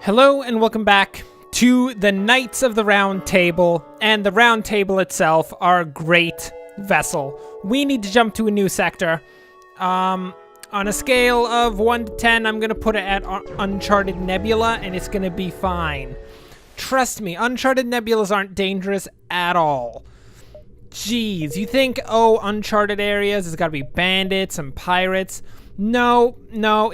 Hello and welcome back to the Knights of the Round Table, and the Round Table itself, our great vessel. We need to jump to a new sector. On a scale of 1 to 10, I'm gonna put it at Uncharted Nebula, and it's gonna be fine. Trust me, Uncharted Nebulas aren't dangerous at all. Jeez, you think, oh, Uncharted areas, there's gotta be bandits and pirates. No,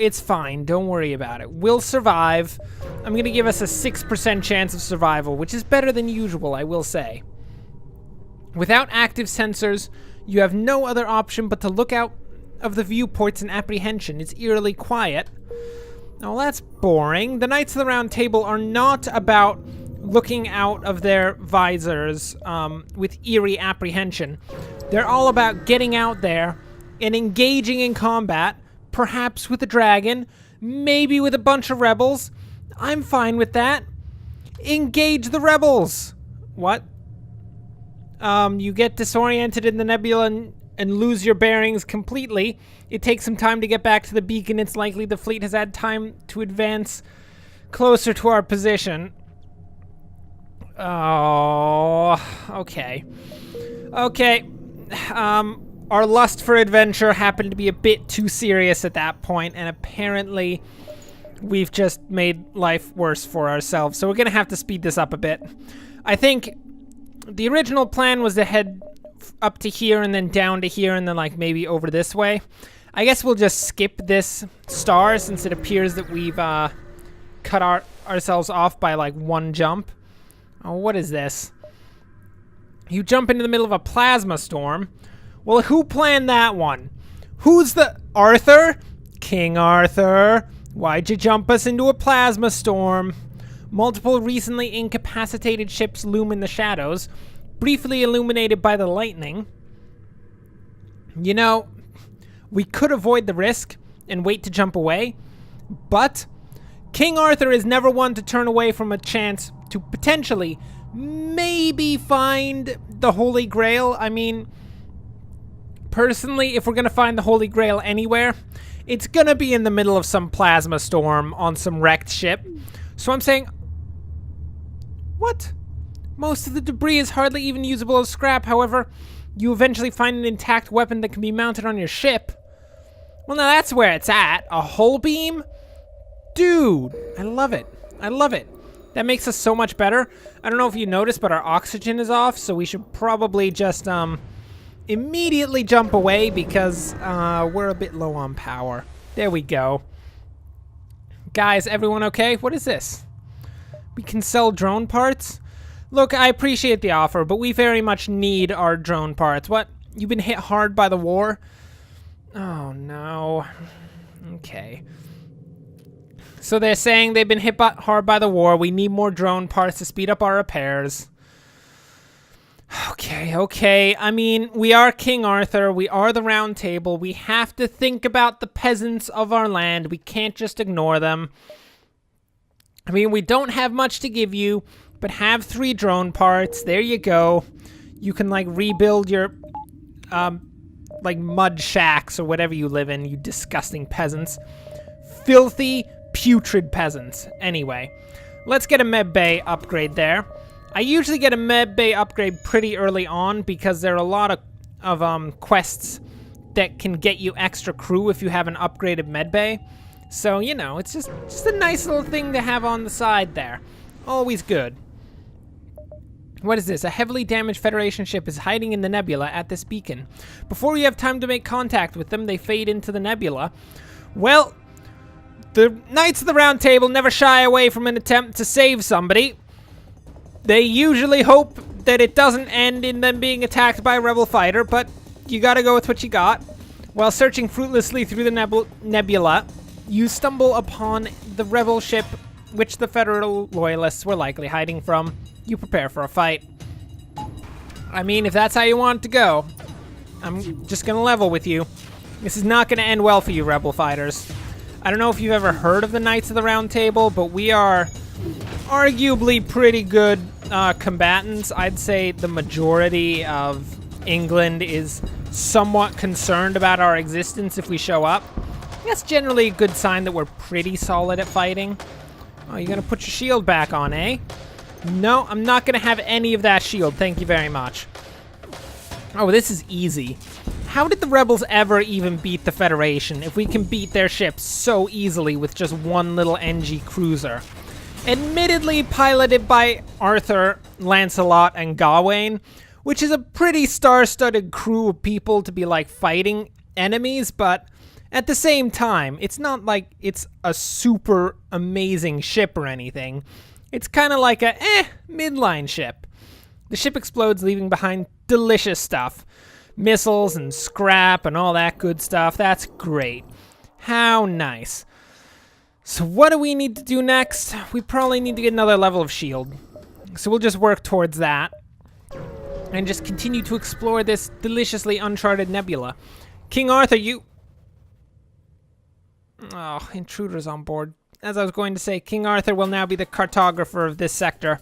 it's fine. Don't worry about it. We'll survive. I'm gonna give us a 6% chance of survival, which is better than usual, I will say. Without active sensors, you have no other option but to look out of the viewports in apprehension. It's eerily quiet. Oh, that's boring. The Knights of the Round Table are not about looking out of their visors with eerie apprehension. They're all about getting out there and engaging in combat, perhaps with a dragon, maybe with a bunch of rebels. I'm fine with that. Engage the rebels! What? You get disoriented in the nebula and lose your bearings completely. It takes some time to get back to the beacon. It's likely the fleet has had time to advance closer to our position. Oh, okay. Okay. Our lust for adventure happened to be a bit too serious at that point, and apparently we've just made life worse for ourselves. So we're gonna have to speed this up a bit. I think the original plan was to head up to here and then down to here and then like maybe over this way. I guess we'll just skip this star since it appears that we've cut ourselves off by like one jump. Oh, what is this? You jump into the middle of a plasma storm. Well, who planned that one? Who's the... Arthur? King Arthur. Why'd you jump us into a plasma storm? Multiple recently incapacitated ships loom in the shadows, briefly illuminated by the lightning. You know, we could avoid the risk and wait to jump away, but King Arthur is never one to turn away from a chance to potentially maybe find the Holy Grail. I mean, personally, if we're gonna find the Holy Grail anywhere, it's gonna be in the middle of some plasma storm on some wrecked ship. So I'm saying, what? Most of the debris is hardly even usable as scrap. However, you eventually find an intact weapon that can be mounted on your ship. Well, now that's where it's at. A hull beam? Dude, I love it. I love it. That makes us so much better. I don't know if you noticed, but our oxygen is off, so we should probably just immediately jump away because we're a bit low on power. There we go. Guys, everyone okay? What is this? We can sell drone parts? Look, I appreciate the offer, but we very much need our drone parts. What? You've been hit hard by the war? Oh, no. Okay. So they're saying they've been hit hard by the war. We need more drone parts to speed up our repairs. Okay. I mean, we are King Arthur. We are the Round Table. We have to think about the peasants of our land. We can't just ignore them. I mean, we don't have much to give you, but have 3 drone parts. There you go. You can, like, rebuild your, like, mud shacks or whatever you live in, you disgusting peasants. Filthy, putrid peasants. Anyway, let's get a med bay upgrade there. I usually get a med bay upgrade pretty early on because there are a lot of quests that can get you extra crew if you have an upgraded med bay. So, you know, it's just a nice little thing to have on the side there. Always good. What is this? A heavily damaged Federation ship is hiding in the nebula at this beacon. Before you have time to make contact with them, they fade into the nebula. Well, the Knights of the Round Table never shy away from an attempt to save somebody. They usually hope that it doesn't end in them being attacked by a rebel fighter, but you gotta go with what you got. While searching fruitlessly through the nebula, you stumble upon the rebel ship which the Federal Loyalists were likely hiding from. You prepare for a fight. I mean, if that's how you want it to go, I'm just gonna level with you. This is not gonna end well for you, rebel fighters. I don't know if you've ever heard of the Knights of the Round Table, but we are arguably pretty good combatants. I'd say the majority of England is somewhat concerned about our existence if we show up. That's generally a good sign that we're pretty solid at fighting. Oh, you're gonna put your shield back on, eh? No, I'm not gonna have any of that shield. Thank you very much. Oh, this is easy. How did the rebels ever even beat the Federation if we can beat their ships so easily with just one little NG cruiser? Admittedly piloted by Arthur, Lancelot, and Gawain, which is a pretty star-studded crew of people to be, like, fighting enemies, but at the same time, it's not like it's a super amazing ship or anything. It's kind of like a, midline ship. The ship explodes, leaving behind delicious stuff. Missiles and scrap and all that good stuff. That's great. How nice. So what do we need to do next? We probably need to get another level of shield. So we'll just work towards that. And just continue to explore this deliciously uncharted nebula. King Arthur, you... Oh, intruders on board. As I was going to say, King Arthur will now be the cartographer of this sector.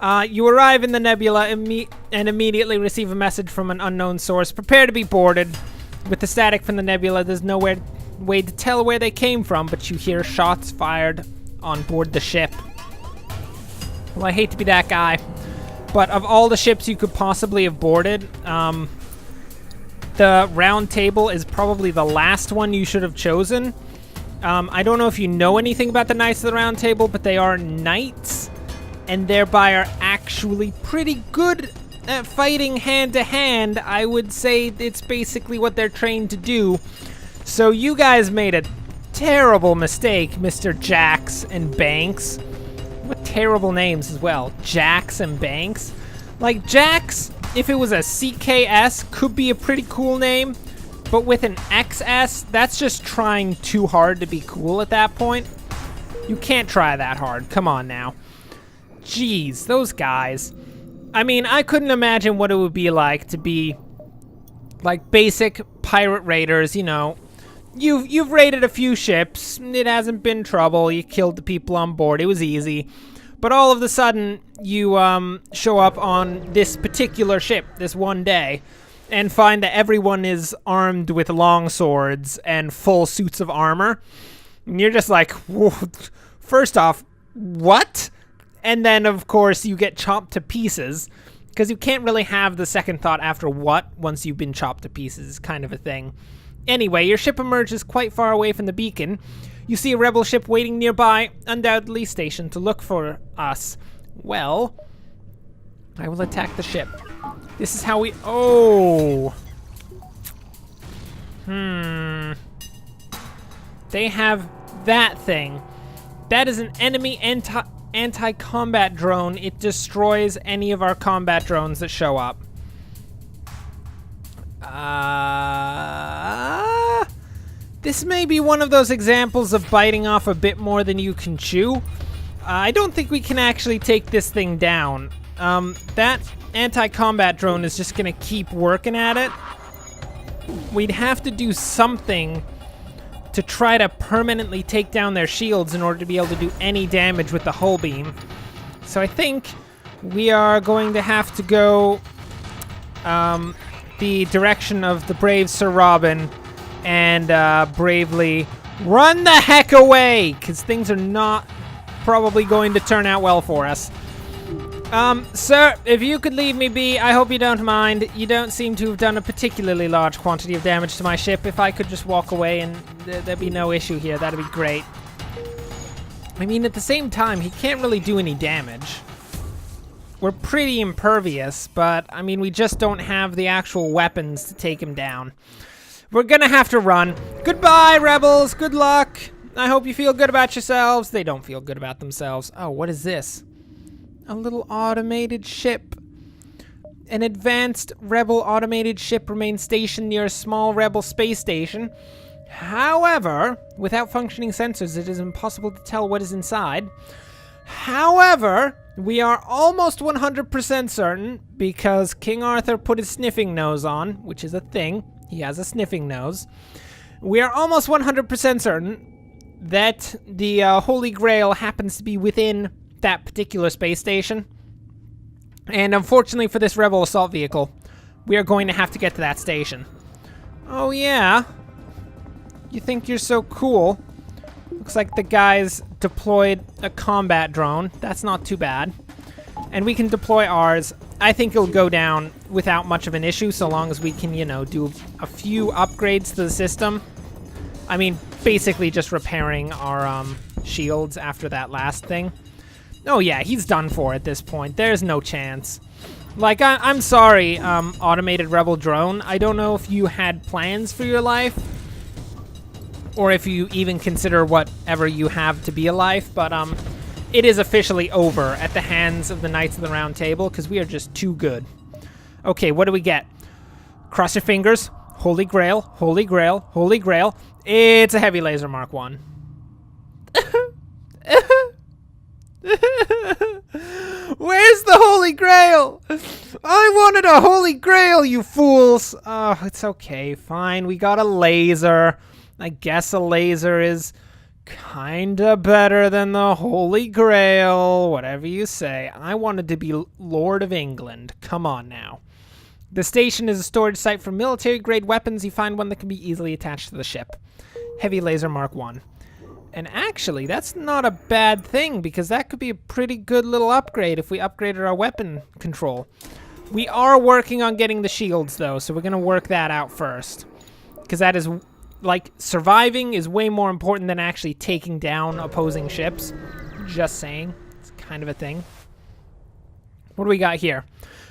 You arrive in the nebula and immediately receive a message from an unknown source. Prepare to be boarded. With the static from the nebula, there's no way to tell where they came from, but you hear shots fired on board the ship. Well, I hate to be that guy, but of all the ships you could possibly have boarded, the Round Table is probably the last one you should have chosen. I don't know if you know anything about the Knights of the Round Table, but they are knights, and thereby are actually pretty good at fighting hand-to-hand. I would say it's basically what they're trained to do. So you guys made a terrible mistake, Mr. Jax and Banks. What terrible names as well. Jax and Banks. Like, Jax, if it was a CKS, could be a pretty cool name, but with an XS, that's just trying too hard to be cool at that point. You can't try that hard. Come on now. Jeez, those guys. I mean, I couldn't imagine what it would be like to be like basic pirate raiders, you know. You've raided a few ships. It hasn't been trouble. You killed the people on board. It was easy. But all of a sudden, you show up on this particular ship this one day and find that everyone is armed with long swords and full suits of armor. And you're just like, whoa, first off, what? And then, of course, you get chopped to pieces, because you can't really have the second thought after what once you've been chopped to pieces, kind of a thing. Anyway, your ship emerges quite far away from the beacon. You see a rebel ship waiting nearby, undoubtedly stationed to look for us. Well, I will attack the ship. This is how we... Oh! They have that thing. That is an enemy anti-combat drone. It destroys any of our combat drones that show up. This may be one of those examples of biting off a bit more than you can chew. I don't think we can actually take this thing down. That anti-combat drone is just gonna keep working at it. We'd have to do something to try to permanently take down their shields in order to be able to do any damage with the hull beam. So I think we are going to have to go the direction of the brave Sir Robin and bravely run the heck away, because things are not probably going to turn out well for us. Sir, if you could leave me be, I hope you don't mind. You don't seem to have done a particularly large quantity of damage to my ship. If I could just walk away and there'd be no issue here, that'd be great. I mean, at the same time, he can't really do any damage. We're pretty impervious, but, I mean, we just don't have the actual weapons to take him down. We're gonna have to run. Goodbye, rebels. Good luck. I hope you feel good about yourselves. They don't feel good about themselves. Oh, what is this? A little automated ship. An advanced rebel automated ship remains stationed near a small rebel space station. However, without functioning sensors, it is impossible to tell what is inside. However, we are almost 100% certain, because King Arthur put his sniffing nose on, which is a thing. He has a sniffing nose. We are almost 100% certain that the Holy Grail happens to be within that particular space station. And unfortunately for this rebel assault vehicle, we are going to have to get to that station. Oh yeah? You think you're so cool? Looks Looks like the guys deployed a combat drone. That's not too bad. And we can deploy ours. I think it'll go down without much of an issue, so long as we can, you know, do a few upgrades to the system. I mean, basically just repairing our shields after that last thing. Oh yeah, he's done for at this point. There's no chance. Like, I'm sorry, automated rebel drone. I don't know if you had plans for your life, or if you even consider whatever you have to be a life, but it is officially over at the hands of the Knights of the Round Table, because we are just too good. Okay, what do we get? Cross your fingers. Holy Grail, Holy Grail, Holy Grail. It's a heavy laser Mark 1. Where's the Holy Grail? I wanted a Holy Grail, you fools. Oh, it's okay, fine. We got a laser. I guess a laser is kinda better than the Holy Grail, whatever you say. I wanted to be Lord of England. Come on now. The station is a storage site for military-grade weapons. You find one that can be easily attached to the ship. Heavy laser Mark 1. And actually, that's not a bad thing, because that could be a pretty good little upgrade if we upgraded our weapon control. We are working on getting the shields, though, so we're going to work that out first. Because that is, like, surviving is way more important than actually taking down opposing ships. Just saying. It's kind of a thing. What do we got here?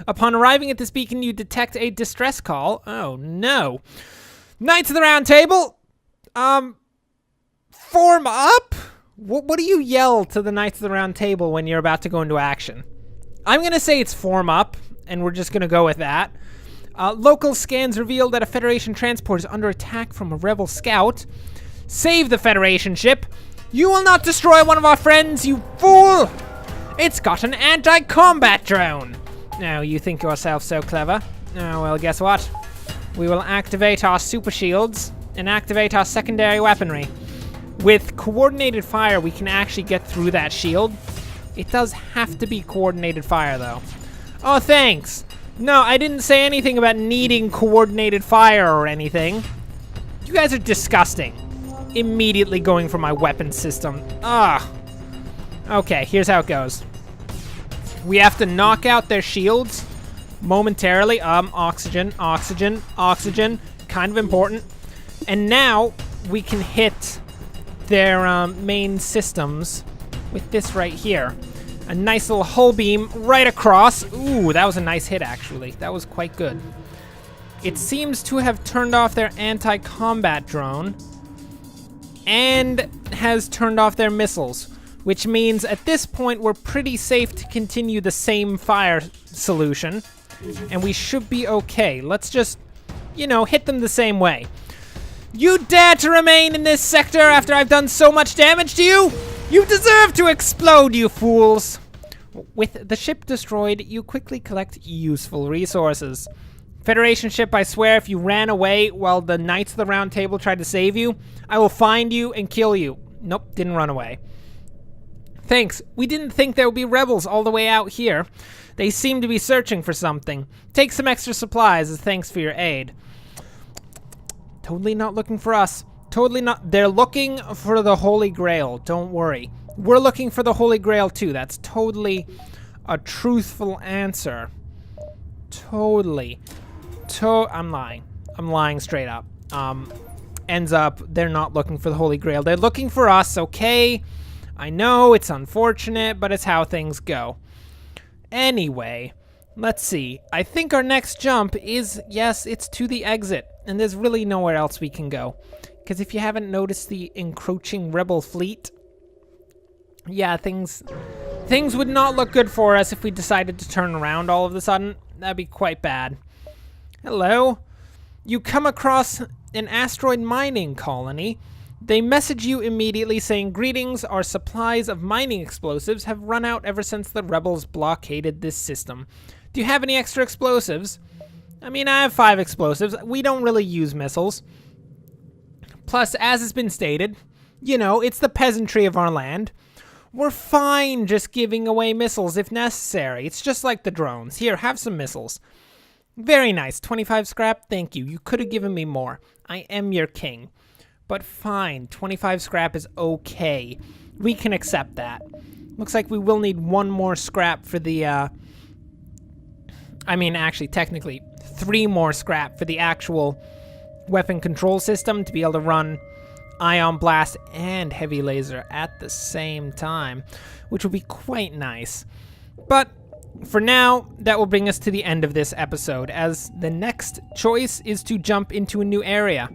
Upon arriving at this beacon, you detect a distress call. Oh, no. Knights of the Round Table! Form up? What do you yell to the Knights of the Round Table when you're about to go into action? I'm going to say it's form up, and we're just going to go with that. Local scans reveal that a Federation transport is under attack from a rebel scout. Save the Federation ship. You will not destroy one of our friends, you fool! It's got an anti-combat drone. Now, you think yourself so clever. Oh, well, guess what? We will activate our super shields and activate our secondary weaponry. With coordinated fire, we can actually get through that shield. It does have to be coordinated fire, though. Oh, thanks. No, I didn't say anything about needing coordinated fire or anything. You guys are disgusting. Immediately going for my weapon system. Ugh. Okay, here's how it goes. We have to knock out their shields momentarily. Oxygen, oxygen, oxygen. Kind of important. And now we can hit their main systems with this right here. A nice little hull beam right across. Ooh, that was a nice hit, actually. That was quite good. It seems to have turned off their anti-combat drone and has turned off their missiles, which means at this point we're pretty safe to continue the same fire solution, and we should be okay. Let's just, you know, hit them the same way. You dare to remain in this sector after I've done so much damage to you? You deserve to explode, you fools! With the ship destroyed, you quickly collect useful resources. Federation ship, I swear, if you ran away while the Knights of the Round Table tried to save you, I will find you and kill you. Nope, didn't run away. Thanks. We didn't think there would be rebels all the way out here. They seem to be searching for something. Take some extra supplies as thanks for your aid. Totally not looking for us. Totally not. They're looking for the Holy Grail. Don't worry. We're looking for the Holy Grail too. That's totally a truthful answer. Totally. I'm lying. I'm lying straight up. Ends up, they're not looking for the Holy Grail. They're looking for us, okay? I know it's unfortunate, but it's how things go. Anyway, let's see. I think our next jump is, yes, it's to the exit. And there's really nowhere else we can go. Because if you haven't noticed the encroaching rebel fleet, yeah, things would not look good for us if we decided to turn around all of a sudden. That'd be quite bad. Hello? You come across an asteroid mining colony. They message you immediately saying, "Greetings, our supplies of mining explosives have run out ever since the rebels blockaded this system. Do you have any extra explosives?" I mean, I have 5 explosives. We don't really use missiles. Plus, as has been stated, you know, it's the peasantry of our land. We're fine just giving away missiles if necessary. It's just like the drones. Here, have some missiles. Very nice. 25 scrap? Thank you. You could have given me more. I am your king. but fine. 25 scrap is okay. We can accept that. Looks like we will need 1 more scrap for the, I mean, actually, technically, 3 more scrap for the actual weapon control system to be able to run ion blast and heavy laser at the same time, which will be quite nice. But for now, that will bring us to the end of this episode, as the next choice is to jump into a new area.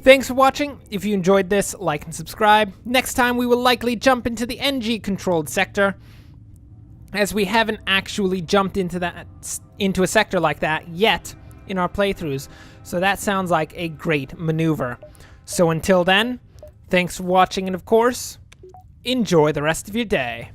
Thanks for watching. If you enjoyed this, like and subscribe. Next time, we will likely jump into the NG-controlled sector, as we haven't actually jumped into a sector like that yet in our playthroughs. So that sounds like a great maneuver. So until then, thanks for watching, and of course, enjoy the rest of your day.